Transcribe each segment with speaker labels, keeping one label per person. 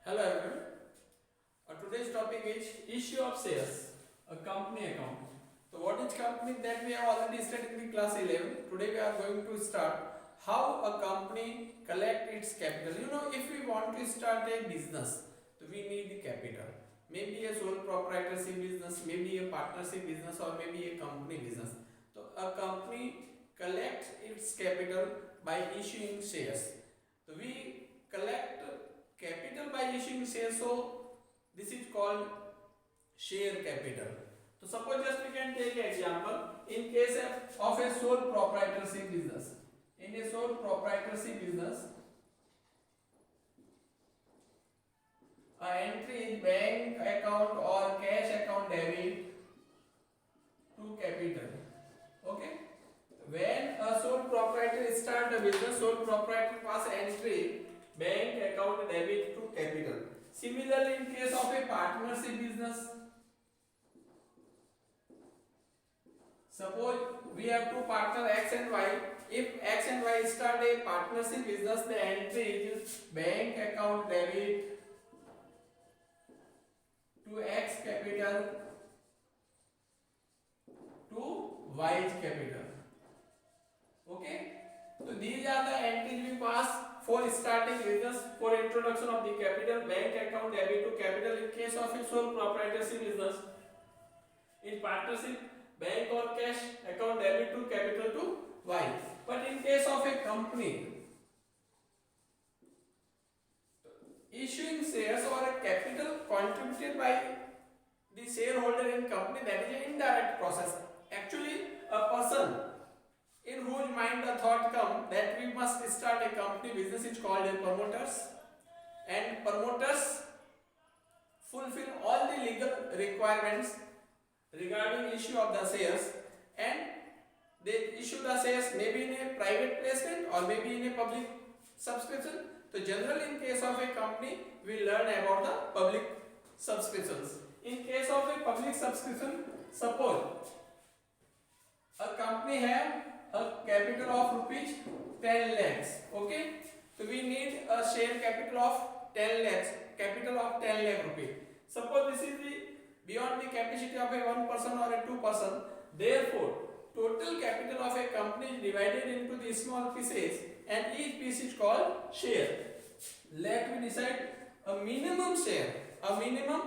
Speaker 1: Hello everyone. Today's topic is issue of shares, a company account. So what is company that we have already studied in class 11. Today we are going to start how a company collect its capital. If we want to start a business, so we need the capital. Maybe a sole proprietorship business, maybe a partnership business, or maybe a company business. So a company collects its capital by issuing shares. So we collect capital by issuing shares, so this is called share capital. So suppose just we can take an example in case of a sole proprietorship business. In a sole proprietorship business, a entry is bank account or cash account debit to capital. Okay. When a sole proprietor start a business, sole proprietor pass entry bank account debit to capital. Similarly, in case of a partnership business, suppose we have two partner X and Y. If X and Y start a partnership business, the entry is bank account debit to X capital to Y's capital. Okay. So these are the entries we pass for starting business, for introduction of the capital, bank account debit to capital in case of a sole proprietorship business. In partnership, bank or cash account debit to capital to Y. But in case of a company, issuing shares or a capital contributed by the shareholder in company, that is an indirect process. Actually, a person in whose mind the thought come that we must start a company business is called a promoters, and promoters fulfill all the legal requirements regarding issue of the shares, and they issue the shares maybe in a private placement or maybe in a public subscription. So generally in case of a company we learn about the public subscriptions. In case of a public subscription, suppose a company have a capital of rupees 10 lakhs. Okay, so we need a share capital of 10 lakhs, capital of 10 lakh rupees. Suppose this is the beyond the capacity of a one person or a two person. Therefore, total capital of a company is divided into the small pieces, and each piece is called share. Let me decide a minimum share, a minimum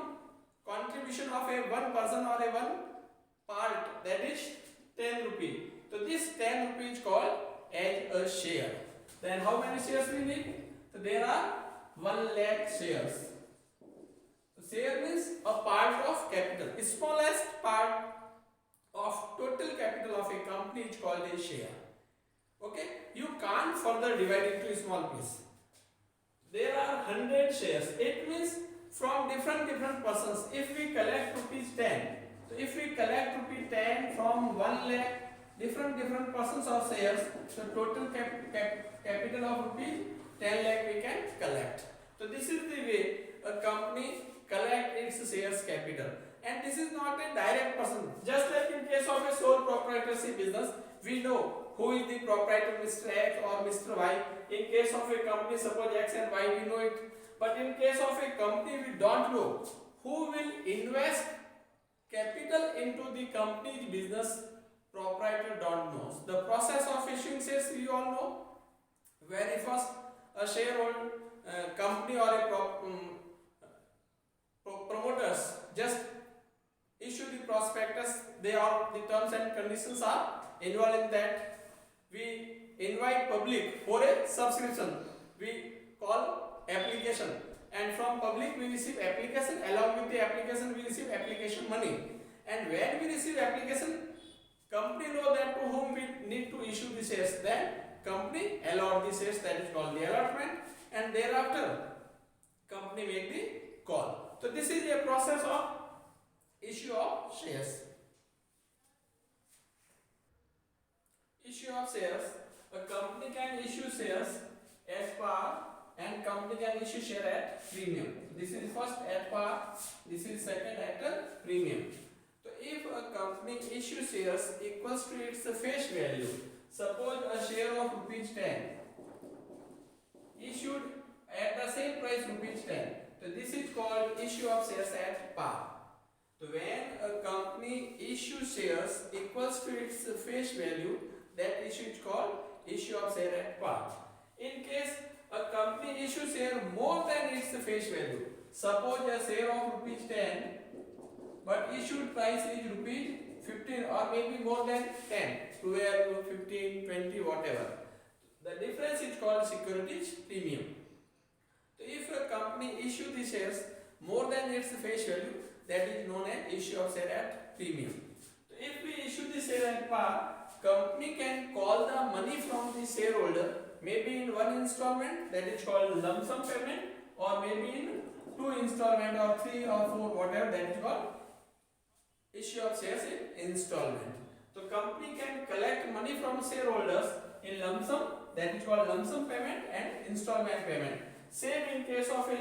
Speaker 1: contribution of a one person or a one part, that is 10 rupee. So this 10 rupee is called as a share. Then how many shares we need? So there are 1 lakh shares. Share means a part of capital. The smallest part of total capital of a company is called a share. Okay, you can't further divide into small piece. There are 100 shares. It means from different persons. If we collect rupees 10, so if we collect rupees 10 from 1 lakh different persons of shares, so total capital of rupees 10 lakh we can collect. So this is the way a company collect its shares capital, and this is not a direct person. Just like in case of a sole proprietorship business, we know who is the proprietor, Mr. X or Mr. Y. In case of a company, suppose X and Y, we know it. But in case of a company, we don't know who will invest capital into the company's business. Proprietor don't know. The process of issuing shares you all know. Very first, a shareholder company or a promoters just issue the prospectus. They are the terms and conditions are involved in that. We invite public for a subscription. We call application, and from public we receive application. Along with the application, we receive application money. And when we receive application, company know that to whom we need to issue the shares. Then company allot the shares, that is called the allotment, and thereafter company make the call. So this is a process of issue of shares. Issue of shares. A company can issue shares at par, and company can issue share at premium. This is first at par, this is second at a premium. So if a company issues shares equals to its face value, suppose a share of rupees 10 issued at the same price rupees 10. So issue of shares at par. So when a company issues shares equals to its face value, that issue is called issue of share at par. In case a company issues share more than its face value, suppose a share of rupees 10, but issued price is rupees 15 or maybe more than 10, 12, 15, 20, whatever. The difference is called securities premium. So if a company issue the shares more than its face value, that is known as issue of share at premium. So if we issue the share at par, company can call the money from the shareholder maybe in one installment, that is called lump sum payment, or maybe in two installment or three or four, whatever, that is called issue of shares in installment. So company can collect money from shareholders in lump sum, that is called lump sum payment, and installment payment. Same in case of a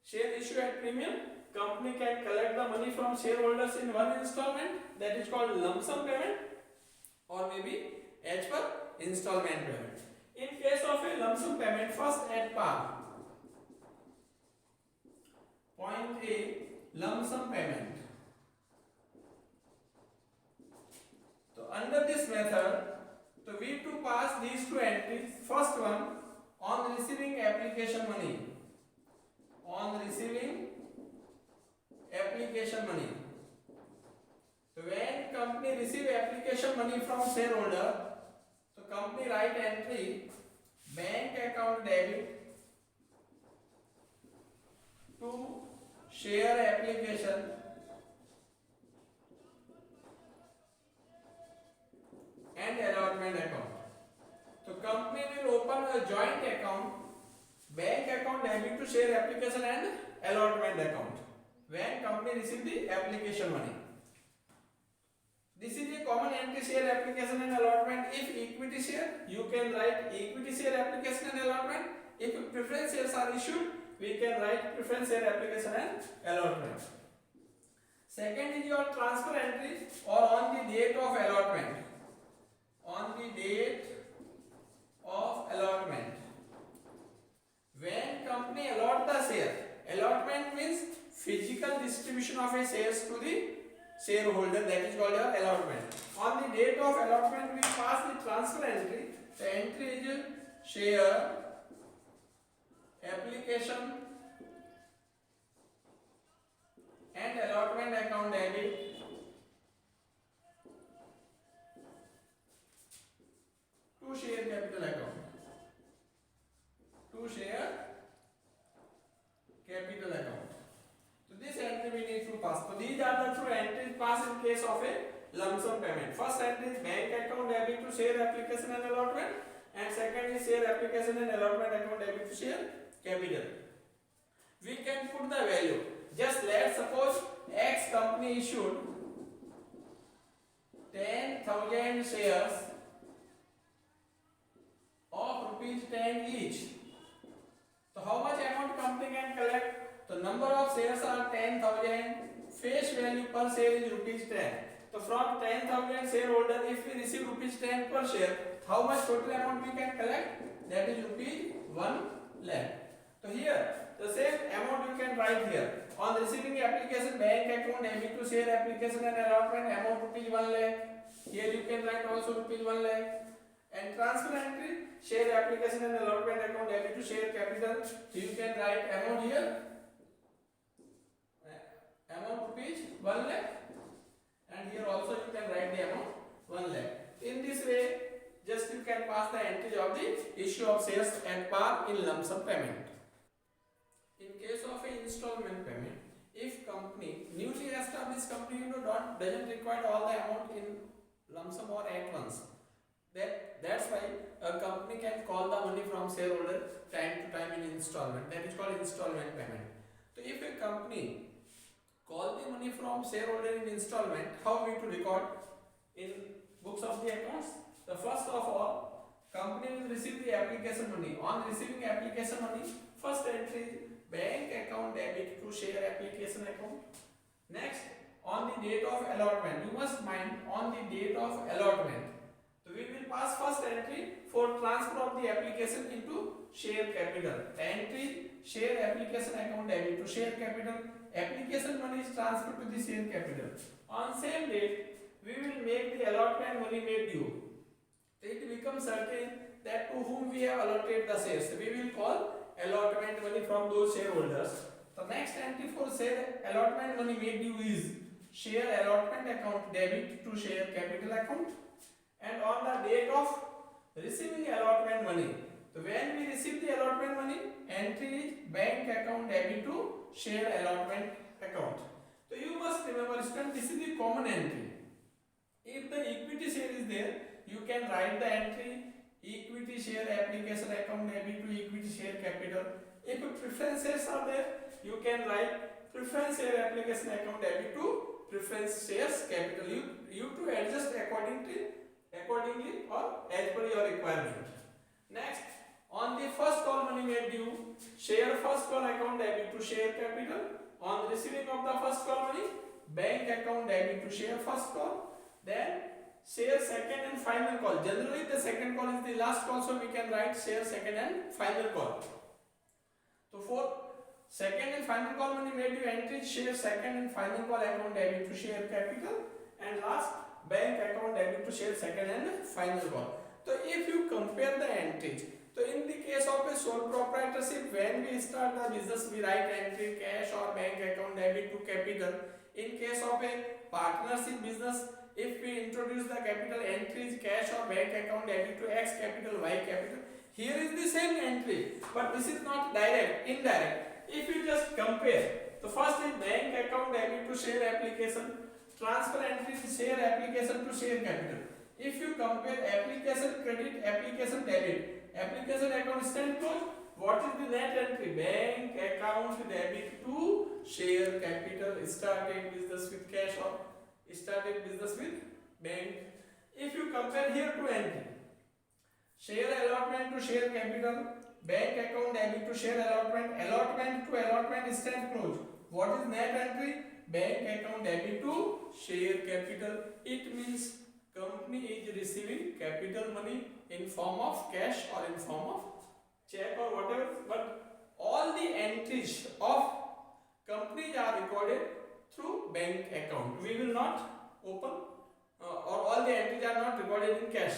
Speaker 1: share issue at premium, company can collect the money from shareholders in one installment, that is called lump sum payment, or maybe as per installment payment. In case of a lump sum payment, first at par. Point A, lump sum payment. So under this method, so we have to pass these two entries. First one, on receiving application money. On receiving application money. So when company receive application money from shareholder, so company write entry bank account debit to share application and allotment account. So company will open a joint account, bank account debit to share application and allotment account when company receive the application money. This is a common entry, share application and allotment. If equity share, you can write equity share application and allotment. If preference shares are issued, we can write preference share application and allotment. Second is your transfer entry or on the date of allotment. On the date of allotment. When company allot the share, allotment means physical distribution of a shares to the shareholder, that is called your allotment. On the date of allotment, we pass the transfer entry. The entry is share application and allotment account debit to share capital account. To share capital account. So this entry we need to pass. So these are the two entries passed in case of a lump sum payment. First entry is bank account debit to share application and allotment, and second is share application and allotment account debit to share capital. We can put the value. Just let's suppose X company issued 10,000 shares of rupees 10 each. So how much amount company can collect? The number of shares are 10,000. Face value per share is rupees 10. So from 10,000 shareholder, if we receive rupees 10 per share, how much total amount we can collect? That is rupees 1 lakh. So here the same amount you can write here. On receiving application, bank account debit to share application and allotment amount rupees 1 lakh. Here you can write also rupees 1 lakh. And transfer entry, share application and allotment account debit to share capital. So you can write amount here. Amount rupees 1 lakh. And here also you can write the amount 1 lakh. In this way, just you can pass the entry of the issue of shares at par in lump sum payment. In case of an installment payment, if company, newly established company, doesn't require all the amount in lump sum or at once. That's why a company can call the money from shareholder time to time in installment. That is called installment payment. So if a company call the money from shareholder in installment, how we to record in books of the accounts? The first of all, company will receive the application money. On receiving application money, first entry is bank account debit to share application account. Next, on the date of allotment, you must mind on the date of allotment. So we will pass first entry for transfer of the application into share capital. Entry share application account debit to share capital. Application money is transferred to the share capital. On same date, we will make the allotment money made due. It becomes certain that to whom we have allotted the shares. We will call allotment money from those shareholders. The next entry for share allotment money made due is share allotment account debit to share capital account. And on the date of receiving allotment money, so when we receive the allotment money, entry is bank account debit to share allotment account. So you must remember, student, this is the common entry. If the equity share is there, you can write the entry equity share application account debit to equity share capital. If preference shares are there, you can write preference share application account debit to preference shares capital. You to adjust accordingly or as per your requirement. Next, on the first call money made due, share first call account debit to share capital. On receiving of the first call money, bank account debit to share first call. Then share second and final call. Generally the second call is the last call, so we can write share second and final call. So for second and final call money made due, entry share second and final call account debit to share capital, and last bank account debit to share second and final call. So if you compare the entries, so in the case of a sole proprietorship, when we start the business, we write entry cash or bank account debit to capital. In case of a partnership business, if we introduce the capital, entries cash or bank account debit to X capital, Y capital. Here is the same entry, but this is not direct, indirect. If you just compare, the first is bank account debit to share application, transfer entry share application to share capital. If you compare application credit, application debit, application account stand close, what is the net entry? Bank account debit to share capital, started business with cash or started business with bank. If you compare here to entry, share allotment to share capital, bank account debit to share allotment, allotment to allotment stand close. What is net entry? Bank account debit to share capital. It means company is receiving capital money in form of cash or in form of check or whatever, but all the entries of companies are recorded through bank account. We will not open or all the entries are not recorded in cash.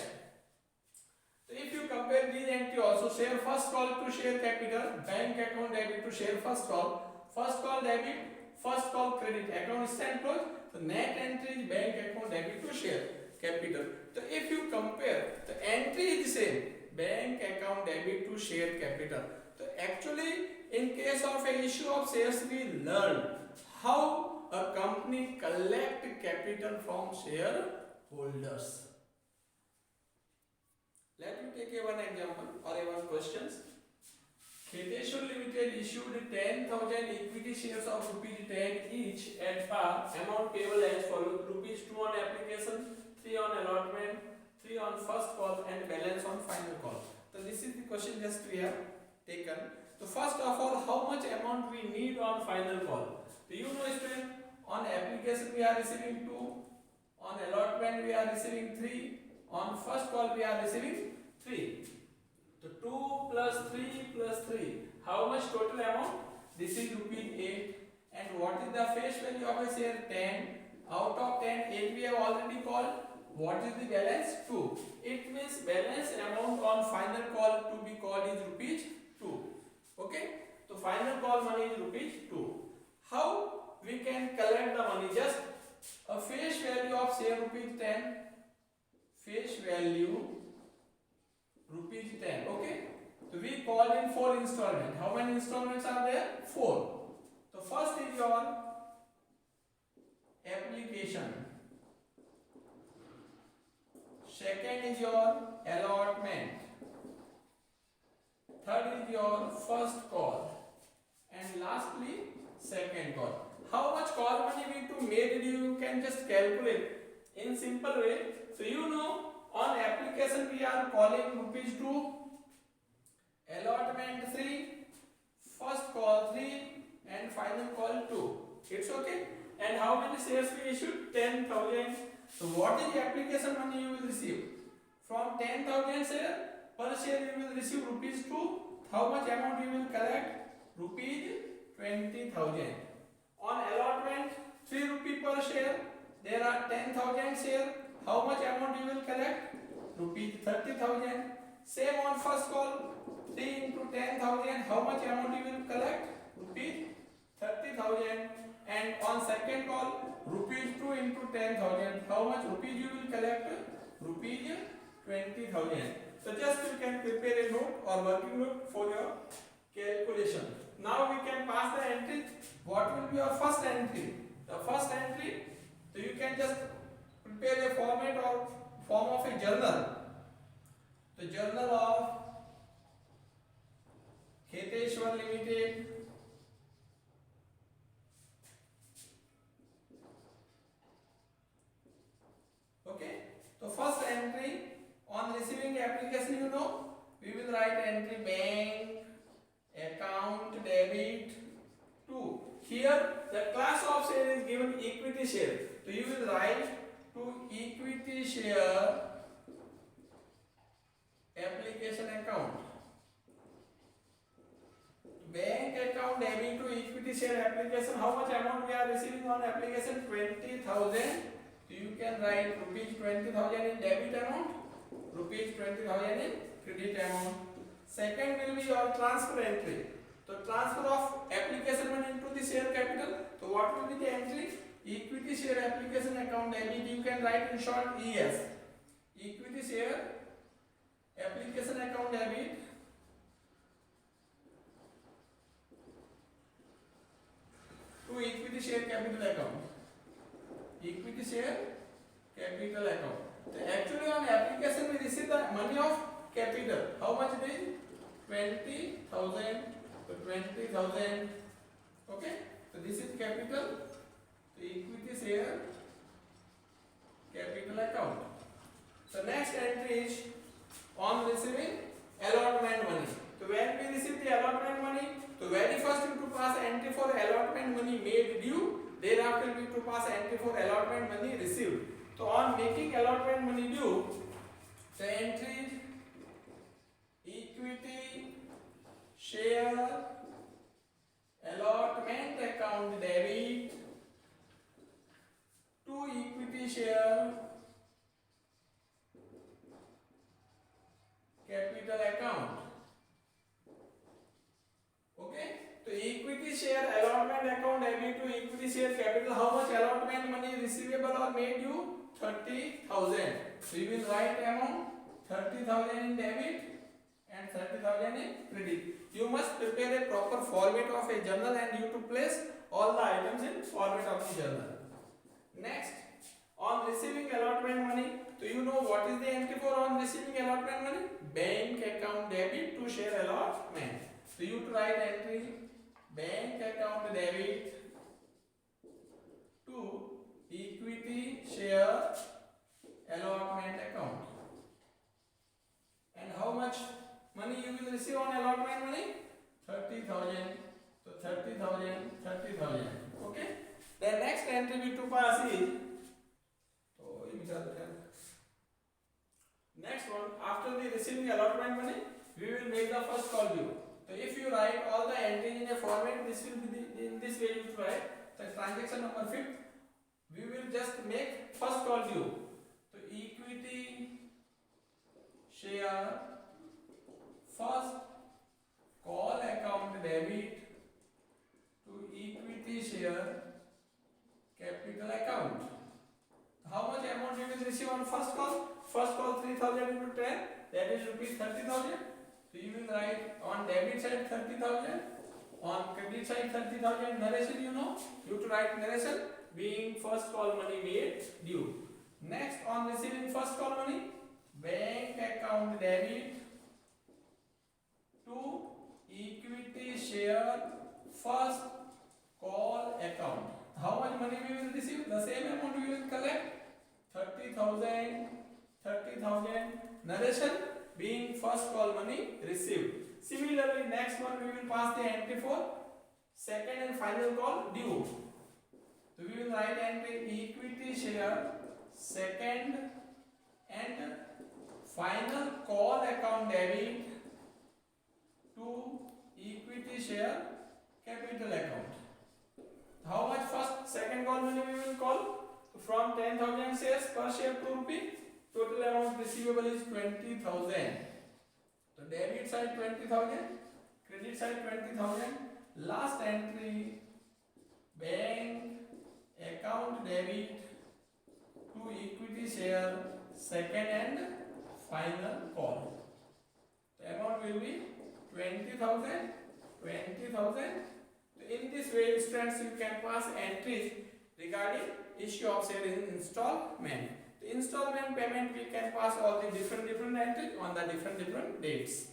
Speaker 1: So if you compare these entries also, share first call to share capital, bank account debit to share first call debit, first call credit, account stand close. So net entry is bank account debit to share capital. So if you compare, the entry is the same, bank account debit to share capital. So actually in case of a issue of shares, we learn how a company collect capital from shareholders. Let me take one example or one questions. Kheteshwar Limited issued 10,000 equity shares of rupees 10 each at par. Amount payable as follows: rupees 2 on application, 3 on allotment, 3 on first call, and balance on final call. So this is the question just we have taken. So first of all, how much amount we need on final call? Do you know, student? On application we are receiving 2, on allotment we are receiving 3, on first call we are receiving 3. So 2 plus 3 plus 3. How much total amount? This is rupees 8. And what is the face value of a share? 10. Out of 10, 8 we have already called. What is the balance? 2. It means balance amount on final call to be called is rupees 2. Okay? So final call money is rupees 2. How we can collect the money? Just a face value of say rupees 10. Face value rupees 10. Okay? So we call in 4 installments. How many installments are there? 4. So first is your application. Second is your allotment. Third is your first call. And lastly, second call. How much call money we to made you can just calculate in simple way. So you know, on application we are calling rupees 2, allotment 3, first call 3, and final call 2. It's okay. And how many shares we issued? 10,000. So what is the application money you will receive? From 10,000 share, per share you will receive rupees 2. How much amount you will collect? rupees 20,000. On allotment 3 rupee per share, there are 10,000 share. How much amount you will collect? Rupees 30,000. Same on first call, 3 into 10,000. How much amount you will collect? Rupees 30,000. And on second call, rupees 2 into 10,000. How much rupees you will collect? Rupees 20,000. So just you can prepare a note or working note for your calculation. Now we can pass the entry. What will be your first entry? The first entry, so you can just prepare a format or form of a journal. The journal of Kheteshwar Limited. Okay. So first entry, on receiving application, you know, we will write entry bank account debit to. Here the class of share is given equity share. So you will write to equity share application account. Bank account debit to equity share application. How much amount we are receiving on application? 20,000. So you can write rupees 20,000 in debit amount, rupees 20,000 in credit amount. Second will be your transfer entry. So transfer of application money into the share capital. So what will be the entry? Equity share application account debit. You can write in short ES. Equity share application account debit to equity share capital account. Equity share capital account. So actually on application we receive the money of capital. How much it is? 20,000. So 20,000. Okay. So this is capital. So equity share capital account. So next entry is on receiving allotment money. So when we receive the allotment money, so very first you to pass entry for allotment money made due. Thereafter we to pass entry for allotment money received. So on making allotment money due, the entry equity share allotment account debit to equity share capital account. Okay. So equity share allotment account debit to equity share capital. How much allotment money receivable or made due? 30,000. So you will write amount 30,000 in debit and 30,000 in credit. You must prepare a proper format of a journal and you to place all the items in format of the journal. Next, on receiving allotment money, so you know what is the entry for on receiving allotment money? Bank account debit to share allotment. So you to write entry bank account debit to equity share allotment account. And how much money you will receive on allotment money? 30,000. So 30,000, 30,000. Okay. The next entry we to pass is next one. After the receiving allotment money, we will make the first call due. So if you write all the entries in a format, this will be in this way you write the transaction number 5th. We will just make first call due. So equity share first call account debit to equity share capital account. How much amount you will receive on first call? First call 3,000 into 10, that is rupees 30,000. So you will write on debit side 30,000, on credit side 30,000. Narration, you know, you to write narration being first call money made due. Next, on receiving first call money, bank account debit to equity share first call account. How much money we will receive? The same amount we will collect. 30,000, 30,000. Narration being first call money received. Similarly, next one we will pass the entry for second and final call due. So we will write entry equity share second and final call account debit to equity share amount money we will call from 10,000 shares per share 2 rupee. Total amount receivable is 20,000. So debit side 20,000, credit side 20,000. Last entry, bank account debit to equity share, second and final call. The amount will be 20,000, 20,000. In this way, students, you can pass entries regarding issue of share in installment. The installment payment we can pass all the different entries on the different dates.